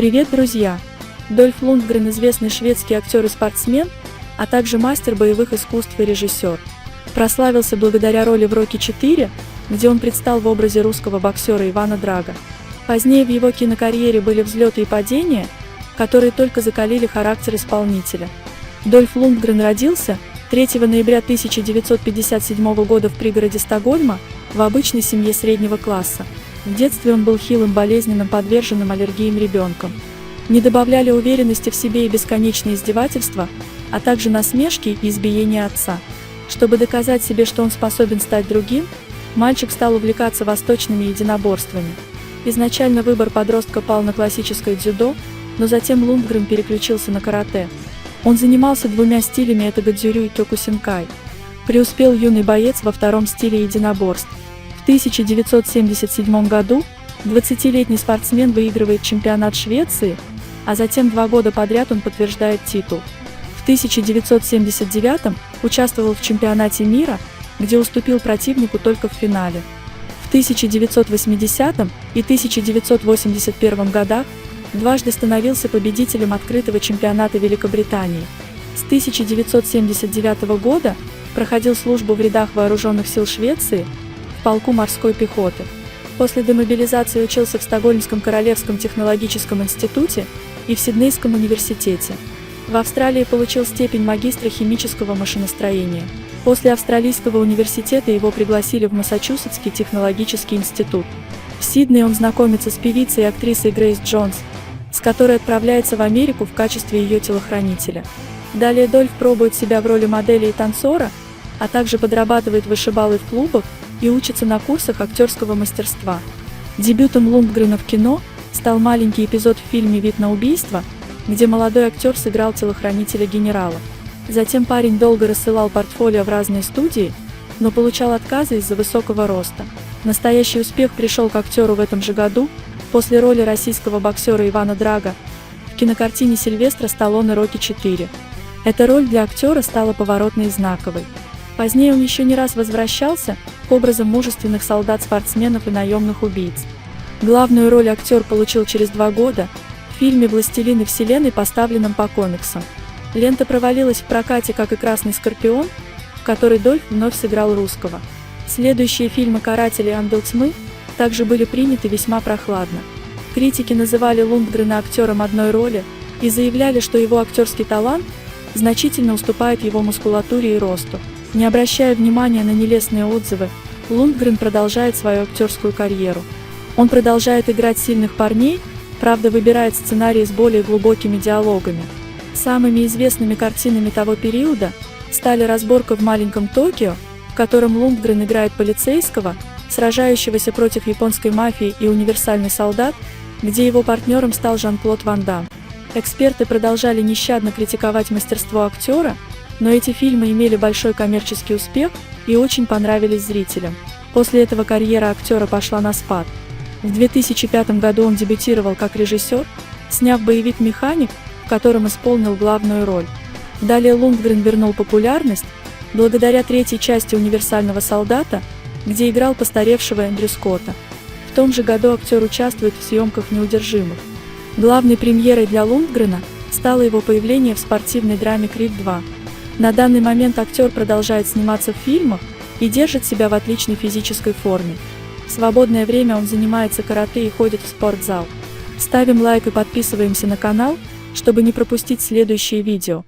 Привет, друзья! Дольф Лундгрен – известный шведский актер и спортсмен, а также мастер боевых искусств и режиссер. Прославился благодаря роли в «Рокки IV», где он предстал в образе русского боксера Ивана Драга. Позднее в его кинокарьере были взлеты и падения, которые только закалили характер исполнителя. Дольф Лундгрен родился 3 ноября 1957 года в пригороде Стокгольма в обычной семье среднего класса. В детстве он был хилым, болезненным, подверженным аллергиям ребенком. Не добавляли уверенности в себе и бесконечные издевательства, а также насмешки и избиения отца. Чтобы доказать себе, что он способен стать другим, мальчик стал увлекаться восточными единоборствами. Изначально выбор подростка пал на классическое дзюдо, но затем Лундгрен переключился на карате. Он занимался двумя стилями – это гадзюрю и кёкусинкай. Преуспел юный боец во втором стиле единоборств. В 1977 году 20-летний спортсмен выигрывает чемпионат Швеции, а затем 2 года подряд он подтверждает титул. В 1979 участвовал в чемпионате мира, где уступил противнику только в финале. В 1980 и 1981 годах дважды становился победителем открытого чемпионата Великобритании. С 1979 года проходил службу в рядах вооруженных сил Швеции в полку морской пехоты. После демобилизации учился в Стокгольмском Королевском технологическом институте и в Сиднейском университете. В Австралии получил степень магистра химического машиностроения. После Австралийского университета его пригласили в Массачусетский технологический институт. В Сиднее он знакомится с певицей и актрисой Грейс Джонс, с которой отправляется в Америку в качестве ее телохранителя. Далее Дольф пробует себя в роли модели и танцора, а также подрабатывает вышибалой в клубах и учится на курсах актерского мастерства. Дебютом Лундгрена в кино стал маленький эпизод в фильме «Вид на убийство», где молодой актер сыграл телохранителя генерала. Затем парень долго рассылал портфолио в разные студии, но получал отказы из-за высокого роста. Настоящий успех пришел к актеру в этом же году, после роли российского боксера Ивана Драга в кинокартине Сильвестра Сталлоне «Рокки IV». Эта роль для актера стала поворотной и знаковой. Позднее он еще не раз возвращался к образам мужественных солдат-спортсменов и наемных убийц. Главную роль актер получил через 2 года в фильме «Властелины вселенной», поставленном по комиксам. Лента провалилась в прокате, как и «Красный скорпион», в которой Дольф вновь сыграл русского. Следующие фильмы «Каратель» и «Ангел тьмы» также были приняты весьма прохладно. Критики называли Лундгрена актером одной роли и заявляли, что его актерский талант значительно уступает его мускулатуре и росту. Не обращая внимания на нелестные отзывы, Лундгрен продолжает свою актерскую карьеру. Он продолжает играть сильных парней, правда выбирает сценарии с более глубокими диалогами. Самыми известными картинами того периода стали «Разборка в маленьком Токио», в котором Лундгрен играет полицейского, сражающегося против японской мафии, и «Универсальный солдат», где его партнером стал Жан-Клод Ван Дамм. Эксперты продолжали нещадно критиковать мастерство актера, но эти фильмы имели большой коммерческий успех и очень понравились зрителям. После этого карьера актера пошла на спад. В 2005 году он дебютировал как режиссер, сняв боевик «Механик», в котором исполнил главную роль. Далее Лундгрен вернул популярность благодаря 3-й части «Универсального солдата», где играл постаревшего Эндрю Скотта. В том же году актер участвует в съемках «Неудержимых». Главной премьерой для Лундгрена стало его появление в спортивной драме «Крик 2». На данный момент актер продолжает сниматься в фильмах и держит себя в отличной физической форме. В свободное время он занимается карате и ходит в спортзал. Ставим лайк и подписываемся на канал, чтобы не пропустить следующие видео.